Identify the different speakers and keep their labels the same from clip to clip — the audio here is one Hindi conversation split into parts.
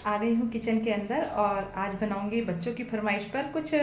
Speaker 1: आ गई हूँ किचन के अंदर और आज बनाऊंगी बच्चों की फरमाइश पर कुछ।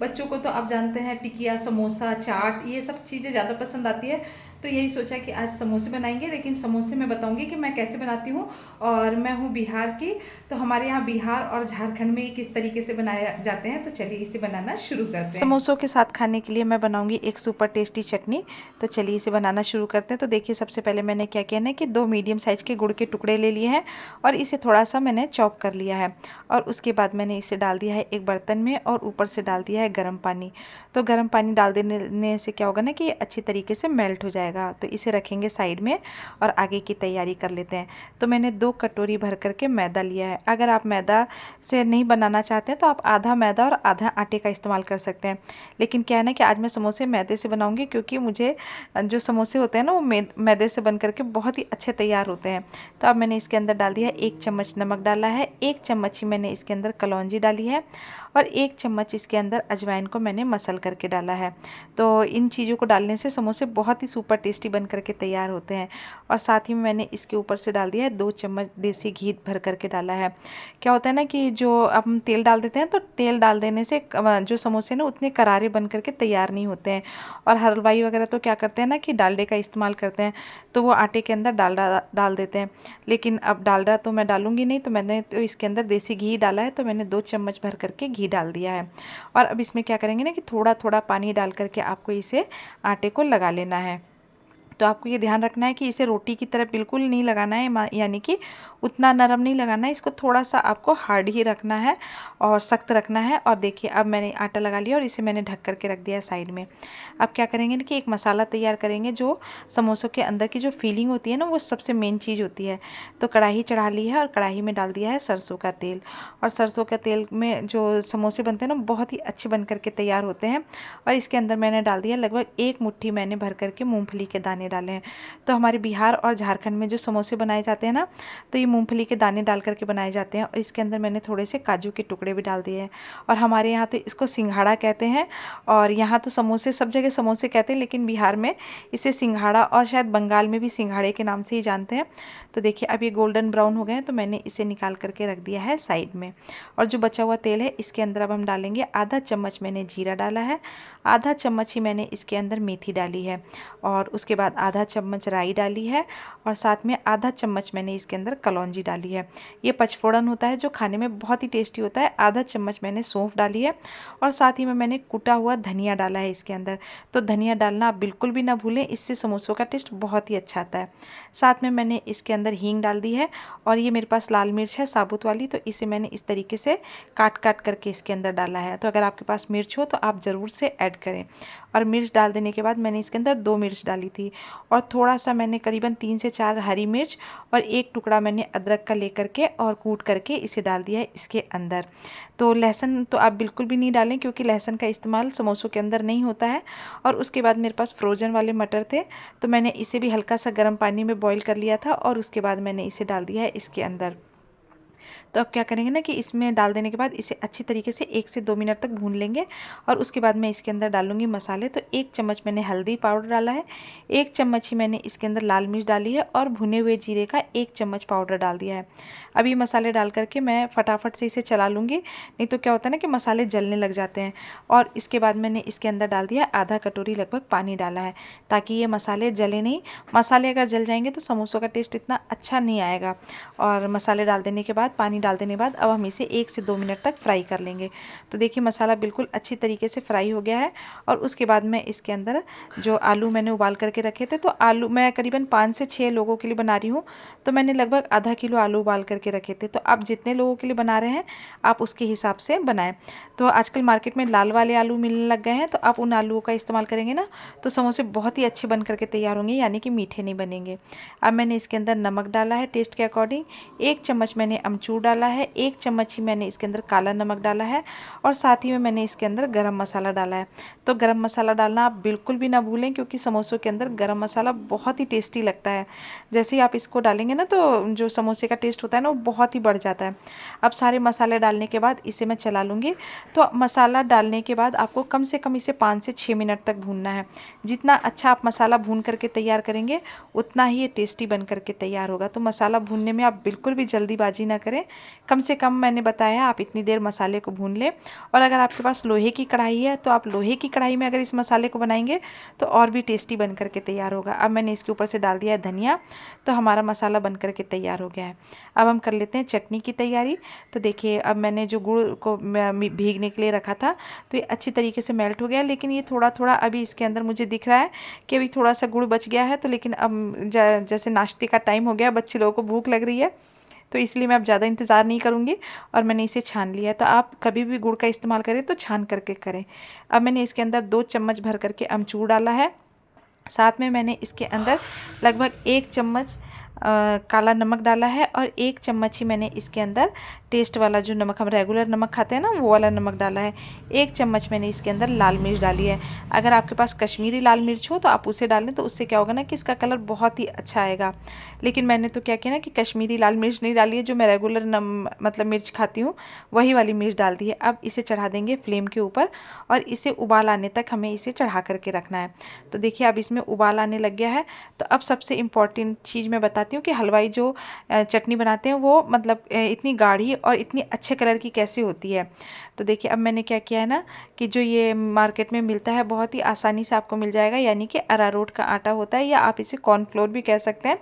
Speaker 1: बच्चों को तो आप जानते हैं टिकिया समोसा चाट ये सब चीज़ें ज़्यादा पसंद आती है। तो यही सोचा कि आज समोसे बनाएंगे, लेकिन समोसे मैं बताऊंगी कि मैं कैसे बनाती हूँ। और मैं हूँ बिहार की, तो हमारे यहाँ बिहार और झारखंड में किस तरीके से बनाए जाते हैं। तो चलिए इसे बनाना शुरू करते हैं। समोसों के साथ खाने के लिए मैं बनाऊंगी एक सुपर टेस्टी चटनी। तो चलिए इसे बनाना शुरू करते हैं। तो देखिए सबसे पहले मैंने क्या किया है कि 2 मीडियम साइज़ के गुड़ के टुकड़े ले लिए हैं और इसे थोड़ा सा मैंने चॉप कर लिया है। और उसके बाद मैंने इसे डाल दिया है एक बर्तन में और ऊपर से डाल दिया है गर्म पानी। तो गर्म पानी डाल देने से क्या होगा ना कि अच्छी तरीके से मेल्ट हो जाएगा। तो इसे रखेंगे साइड में और आगे की तैयारी कर लेते हैं। तो मैंने 2 कटोरी भर करके मैदा लिया है। अगर आप मैदा से नहीं बनाना चाहते हैं तो आप आधा मैदा और आधा आटे का इस्तेमाल कर सकते हैं। लेकिन क्या है ना कि आज मैं समोसे मैदे से बनाऊंगी, क्योंकि मुझे जो समोसे होते हैं ना वो मैदे से बन करके बहुत ही अच्छे तैयार होते हैं। तो अब मैंने इसके अंदर डाल दिया 1 चम्मच नमक डाला है, 1 चम्मच ही मैंने इसके अंदर कलौंजी डाली है और 1 चम्मच इसके अंदर अजवाइन को मैंने मसल करके डाला है। तो इन चीज़ों को डालने से समोसे बहुत ही सुपर टेस्टी बन करके तैयार होते हैं। और साथ ही में मैंने इसके ऊपर से डाल दिया है 2 चम्मच देसी घी भर करके डाला है। क्या होता है ना कि जो अब हम तेल डाल देते हैं तो तेल डाल देने से जो समोसे ना उतने करारे बन करके तैयार नहीं होते हैं। और हलवाई वगैरह तो क्या करते हैं ना कि डालडे का इस्तेमाल करते हैं, तो वो आटे के अंदर डालडा डाल देते हैं। लेकिन अब डालडा तो मैं डालूंगी नहीं, तो मैंने तो इसके अंदर देसी घी डाला है। तो मैंने 2 चम्मच भर करके घी डाल दिया है। और अब इसमें क्या करेंगे ना कि थोड़ा थोड़ा पानी डाल करके आपको इसे आटे को लगा लेना है। तो आपको ये ध्यान रखना है कि इसे रोटी की तरह बिल्कुल नहीं लगाना है, यानी कि उतना नरम नहीं लगाना है, इसको थोड़ा सा आपको हार्ड ही रखना है और सख्त रखना है। और देखिए अब मैंने आटा लगा लिया और इसे मैंने ढक करके रख दिया है साइड में। अब क्या करेंगे ना कि एक मसाला तैयार करेंगे, जो समोसों के अंदर की जो फीलिंग होती है ना वो सबसे मेन चीज़ होती है। तो कढ़ाई चढ़ा ली है और कढ़ाई में डाल दिया है सरसों का तेल। और सरसों का तेल में जो समोसे बनते हैं ना बहुत ही अच्छे बन करके तैयार होते हैं। और इसके अंदर मैंने डाल दिया लगभग 1 मुट्ठी मैंने भर करके मूंगफली के दाने डाले हैं। तो हमारे बिहार और झारखंड में जो समोसे बनाए जाते हैं ना, तो ये मूंगफली के दाने डाल करके बनाए जाते हैं। और इसके अंदर मैंने थोड़े से काजू के टुकड़े भी डाल दिए हैं। और हमारे यहाँ तो इसको सिंघाड़ा कहते हैं। और यहाँ तो समोसे सब जगह समोसे कहते हैं, लेकिन बिहार में इसे सिंघाड़ा और शायद बंगाल में भी सिंघाड़े के नाम से ही जानते हैं। तो देखिए अब ये गोल्डन ब्राउन हो गए हैं, तो मैंने इसे निकाल करके रख दिया है साइड में। और जो बचा हुआ तेल है इसके अंदर अब हम डालेंगे आधा चम्मच मैंने जीरा डाला है, आधा चम्मच ही मैंने इसके अंदर मेथी डाली है, और उसके बाद आधा चम्मच राई डाली है, और साथ में आधा चम्मच मैंने इसके अंदर कलौंजी डाली है। ये पचफोड़न होता है जो खाने में बहुत ही टेस्टी होता है। आधा चम्मच मैंने सौंफ डाली है और साथ ही में मैंने कुटा हुआ धनिया डाला है इसके अंदर। तो धनिया डालना आप बिल्कुल भी ना भूलें, इससे समोसों का टेस्ट बहुत ही अच्छा आता है। साथ में मैंने इसके अंदर हींग डाल दी है। और ये मेरे पास लाल मिर्च है साबुत वाली, तो इसे मैंने इस तरीके से काट काट करके इसके अंदर डाला है। तो अगर आपके पास मिर्च हो तो आप ज़रूर से ऐड करें। और मिर्च डाल देने के बाद मैंने इसके अंदर 2 मिर्च डाली थी, और थोड़ा सा मैंने करीबन 3 से 4 हरी मिर्च और 1 टुकड़ा मैंने अदरक का लेकर के और कूट करके इसे डाल दिया है इसके अंदर। तो लहसुन तो आप बिल्कुल भी नहीं डालें, क्योंकि लहसुन का इस्तेमाल समोसों के अंदर नहीं होता है। और उसके बाद मेरे पास फ्रोज़न वाले मटर थे, तो मैंने इसे भी हल्का सा गर्म पानी में बॉईल कर लिया था और उसके बाद मैंने इसे डाल दिया है इसके अंदर। तो अब क्या करेंगे ना कि इसमें डाल देने के बाद इसे अच्छी तरीके से 1 से 2 मिनट तक भून लेंगे। और उसके बाद मैं इसके अंदर डालूंगी मसाले। तो 1 चम्मच मैंने हल्दी पाउडर डाला है, 1 चम्मच ही मैंने इसके अंदर लाल मिर्च डाली है, और भुने हुए जीरे का 1 चम्मच पाउडर डाल दिया है। अब ये मसाले डाल करके मैं फटाफट से इसे चला लूँगी, नहीं तो क्या होता है ना कि मसाले जलने लग जाते हैं। और इसके बाद मैंने इसके अंदर डाल दिया आधा कटोरी लगभग पानी डाला है, ताकि ये मसाले जले नहीं। मसाले अगर जल जाएंगे तो समोसों का टेस्ट इतना अच्छा नहीं आएगा। और मसाले डाल देने के बाद, पानी डाल देने के बाद अब हम इसे 1 से 2 मिनट तक फ्राई कर लेंगे। तो देखिए मसाला बिल्कुल अच्छी तरीके से फ्राई हो गया है। और उसके बाद मैं इसके अंदर जो आलू मैंने उबाल करके रखे थे, तो आलू मैं करीबन 5 से 6 लोगों के लिए बना रही हूँ, तो मैंने लगभग आधा किलो आलू उबाल करके रखे थे। तो आप जितने लोगों के लिए बना रहे हैं आप उसके हिसाब से बनाएं। तो आजकल मार्केट में लाल वाले आलू मिलने लग गए हैं, तो आप उन आलूओं का इस्तेमाल करेंगे ना तो समोसे बहुत ही अच्छे बन करके तैयार होंगे, यानी कि मीठे नहीं बनेंगे। अब मैंने इसके अंदर नमक डाला है टेस्ट के अकॉर्डिंग, 1 चम्मच मैंने अमचूर डाला है, 1 चम्मच ही मैंने इसके अंदर काला नमक डाला है, और साथ ही में मैंने इसके अंदर गरम मसाला डाला है। तो गरम मसाला डालना आप बिल्कुल भी ना भूलें, क्योंकि समोसों के अंदर गरम मसाला बहुत ही टेस्टी लगता है। जैसे ही आप इसको डालेंगे ना तो जो समोसे का टेस्ट होता है ना वो बहुत ही बढ़ जाता है। अब सारे मसाले डालने के बाद इसे मैं चला लूँगी। तो मसाला डालने के बाद आपको कम से कम इसे 5 से 6 मिनट तक भूनना है। जितना अच्छा आप मसाला भून करके तैयार करेंगे उतना ही ये टेस्टी बन करके तैयार होगा। तो मसाला भूनने में आप बिल्कुल भी जल्दीबाजी ना करें, करें। कम से कम मैंने बताया आप इतनी देर मसाले को भून लें। और अगर आपके पास लोहे की कढ़ाई है तो आप लोहे की कढ़ाई में अगर इस मसाले को बनाएंगे तो और भी टेस्टी बन करके तैयार होगा। अब मैंने इसके ऊपर से डाल दिया है धनिया, तो हमारा मसाला बन करके तैयार हो गया है। अब हम कर लेते हैं चटनी की तैयारी। तो देखिए अब मैंने जो गुड़ को भीगने के लिए रखा था तो ये अच्छी तरीके से मेल्ट हो गया, लेकिन ये थोड़ा थोड़ा अभी इसके अंदर मुझे दिख रहा है कि अभी थोड़ा सा गुड़ बच गया है। तो लेकिन अब जैसे नाश्ते का टाइम हो गया, बच्चे लोगों को भूख लग रही है, तो इसलिए मैं अब ज़्यादा इंतज़ार नहीं करूँगी और मैंने इसे छान लिया। तो आप कभी भी गुड़ का इस्तेमाल करें तो छान करके करें। अब मैंने इसके अंदर 2 चम्मच भर करके अमचूर डाला है। साथ में मैंने इसके अंदर लगभग 1 चम्मच काला नमक डाला है और 1 चम्मच ही मैंने इसके अंदर टेस्ट वाला जो नमक हम रेगुलर नमक खाते हैं ना, वो वाला नमक डाला है। 1 चम्मच मैंने इसके अंदर लाल मिर्च डाली है। अगर आपके पास कश्मीरी लाल मिर्च हो तो आप उसे डाल लें, तो उससे क्या होगा ना कि इसका कलर बहुत ही अच्छा आएगा। लेकिन मैंने तो क्या किया ना कि कश्मीरी लाल मिर्च नहीं डाली है, जो मैं रेगुलर मतलब मिर्च खाती हूँ वही वाली मिर्च डाल दी है। अब इसे चढ़ा देंगे फ्लेम के ऊपर और इसे उबाल आने तक हमें इसे चढ़ा करके रखना है। तो देखिए अब इसमें उबाल आने लग गया है। तो अब सबसे इम्पॉर्टेंट चीज़ मैं बताती हूँ कि हलवाई जो चटनी बनाते हैं वो मतलब इतनी गाढ़ी और इतनी अच्छे कलर की कैसे होती है। तो देखिए अब मैंने क्या किया है ना कि जो ये मार्केट में मिलता है बहुत ही आसानी से आपको मिल जाएगा, यानी कि अरारोट का आटा होता है या आप इसे कॉर्नफ्लोर भी कह सकते हैं।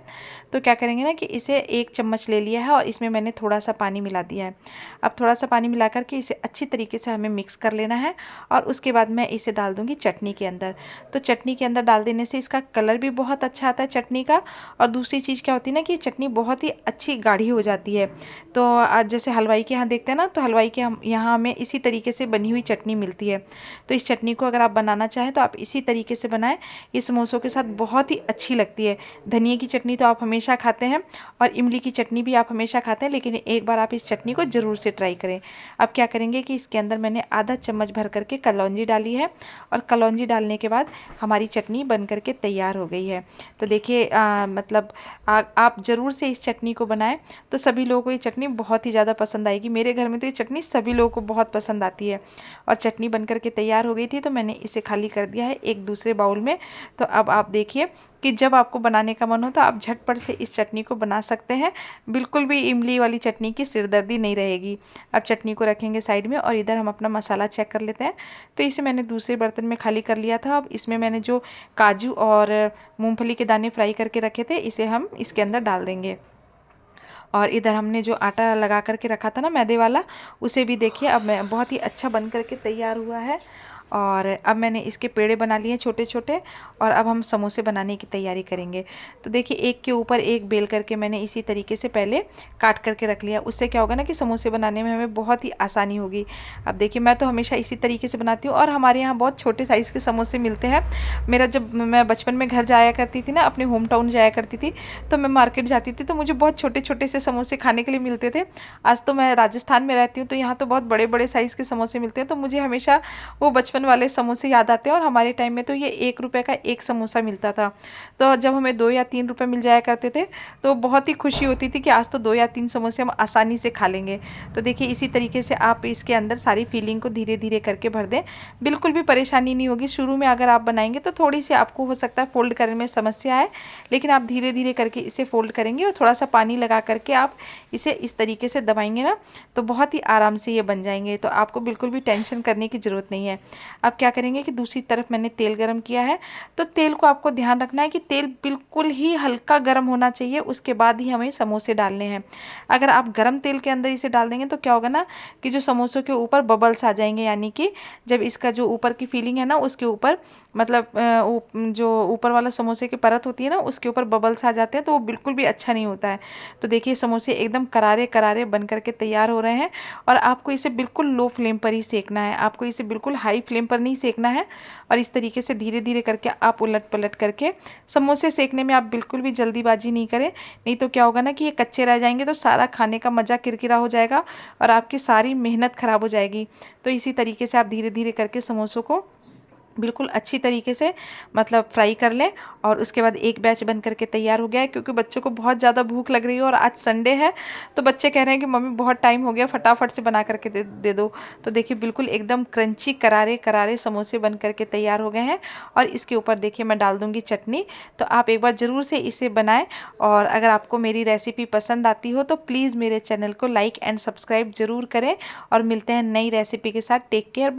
Speaker 1: तो क्या करेंगे ना कि इसे 1 चम्मच ले लिया है और इसमें मैंने थोड़ा सा पानी मिला दिया है। अब थोड़ा सा पानी मिला करके इसे अच्छी तरीके से हमें मिक्स कर लेना है और उसके बाद मैं इसे डाल दूँगी चटनी के अंदर। तो चटनी के अंदर डाल देने से इसका कलर भी बहुत अच्छा आता है चटनी का, और दूसरी चीज़ क्या होती है ना कि चटनी बहुत ही अच्छी गाढ़ी हो जाती है। तो आज जैसे हलवाई के यहाँ देखते हैं ना, तो हलवाई के यहाँ हमें इसी तरीके से बनी हुई चटनी मिलती है। तो इस चटनी को अगर आप बनाना चाहें तो आप इसी तरीके से बनाएं, ये समोसों के साथ बहुत ही अच्छी लगती है। धनिया की चटनी तो आप हमेशा खाते हैं और इमली की चटनी भी आप हमेशा खाते हैं, लेकिन एक बार आप इस चटनी को ज़रूर से ट्राई करें। अब क्या करेंगे कि इसके अंदर मैंने आधा चम्मच भर करके कलौंजी डाली है और कलौंजी डालने के बाद हमारी चटनी बन करके तैयार हो गई है। तो देखिए मतलब आप ज़रूर से इस चटनी को बनाएं, तो सभी लोगों को ये चटनी बहुत ही ज़्यादा पसंद आएगी। मेरे घर में तो ये चटनी सभी लोगों को बहुत पसंद आती है। और चटनी बन करके तैयार हो गई थी, तो मैंने इसे खाली कर दिया है एक दूसरे बाउल में। तो अब आप देखिए कि जब आपको बनाने का मन हो तो आप झटपट से इस चटनी को बना सकते हैं। बिल्कुल भी इमली वाली चटनी की सिरदर्दी नहीं रहेगी। अब चटनी को रखेंगे साइड में और इधर हम अपना मसाला चेक कर लेते हैं। तो इसे मैंने दूसरे बर्तन में खाली कर लिया था। अब इसमें मैंने जो काजू और मूंगफली के दाने फ्राई करके रखे थे, इसे हम इसके अंदर डाल देंगे। और इधर हमने जो आटा लगा करके रखा था ना मैदे वाला, उसे भी देखिए अब मैं बहुत ही अच्छा बन करके तैयार हुआ है। और अब मैंने इसके पेड़े बना लिए छोटे छोटे और अब हम समोसे बनाने की तैयारी करेंगे। तो देखिए एक के ऊपर एक बेल करके मैंने इसी तरीके से पहले काट करके रख लिया। उससे क्या होगा ना कि समोसे बनाने में हमें बहुत ही आसानी होगी। अब देखिए मैं तो हमेशा इसी तरीके से बनाती हूँ और हमारे यहाँ बहुत छोटे साइज़ के समोसे मिलते हैं। मेरा जब मैं बचपन में घर जाया करती थी ना, अपने होम टाउन जाया करती थी, तो मैं मार्केट जाती थी तो मुझे बहुत छोटे छोटे से समोसे खाने के लिए मिलते थे। आज तो मैं राजस्थान में रहती हूँ तो यहाँ तो बहुत बड़े बड़े साइज़ के समोसे मिलते हैं, तो मुझे हमेशा वो बचपन वाले समोसे याद आते हैं। और हमारे टाइम में तो ये 1 रुपये का एक समोसा मिलता था। तो जब हमें 2 या 3 रुपये मिल जाया करते थे तो बहुत ही खुशी होती थी कि आज तो 2 या 3 समोसे हम आसानी से खा लेंगे। तो देखिए इसी तरीके से आप इसके अंदर सारी फीलिंग को धीरे धीरे करके भर दें, बिल्कुल भी परेशानी नहीं होगी। शुरू में अगर आप बनाएंगे तो थोड़ी सी आपको हो सकता है फोल्ड करने में समस्या है, लेकिन आप धीरे धीरे करके इसे फोल्ड करेंगे और थोड़ा सा पानी लगा करके आप इसे इस तरीके से दबाएंगे ना, तो बहुत ही आराम से ये बन जाएंगे। तो आपको बिल्कुल भी टेंशन करने की ज़रूरत नहीं है। अब क्या करेंगे कि दूसरी तरफ मैंने तेल गरम किया है, तो तेल को आपको ध्यान रखना है कि तेल बिल्कुल ही हल्का गर्म होना चाहिए, उसके बाद ही हमें समोसे डालने हैं। अगर आप गरम तेल के अंदर इसे डाल देंगे तो क्या होगा ना कि जो समोसों के ऊपर बबल्स आ जाएंगे, यानी कि जब इसका जो ऊपर की फीलिंग है ना उसके ऊपर मतलब जो ऊपर वाला समोसे की परत होती है ना उसके ऊपर बबल्स आ जाते हैं, तो वो बिल्कुल भी अच्छा नहीं होता है। तो देखिए समोसे एकदम करारे करारे बन करके तैयार हो रहे हैं और आपको इसे बिल्कुल लो फ्लेम पर ही सेकना है, आपको इसे बिल्कुल हाई फ्लेम पर नहीं सेकना है। और इस तरीके से धीरे धीरे करके आप उलट पलट करके समोसे सेकने में आप बिल्कुल भी जल्दीबाजी नहीं करें, नहीं तो क्या होगा ना कि ये कच्चे रह जाएंगे तो सारा खाने का मज़ा किरकिरा हो जाएगा और आपकी सारी मेहनत ख़राब हो जाएगी। तो इसी तरीके से आप धीरे धीरे करके समोसों को बिल्कुल अच्छी तरीके से मतलब फ्राई कर लें। और उसके बाद एक बैच बन करके तैयार हो गया है, क्योंकि बच्चों को बहुत ज़्यादा भूख लग रही है और आज संडे है, तो बच्चे कह रहे हैं कि मम्मी बहुत टाइम हो गया, फटाफट से बना करके दे दो। तो देखिए बिल्कुल एकदम क्रंची करारे करारे समोसे बन करके तैयार हो गए हैं। और इसके ऊपर देखिए मैं डाल दूँगी चटनी। तो आप एक बार ज़रूर से इसे बनाएं। और अगर आपको मेरी रेसिपी पसंद आती हो तो प्लीज़ मेरे चैनल को लाइक एंड सब्सक्राइब ज़रूर करें। और मिलते हैं नई रेसिपी के साथ। Take care.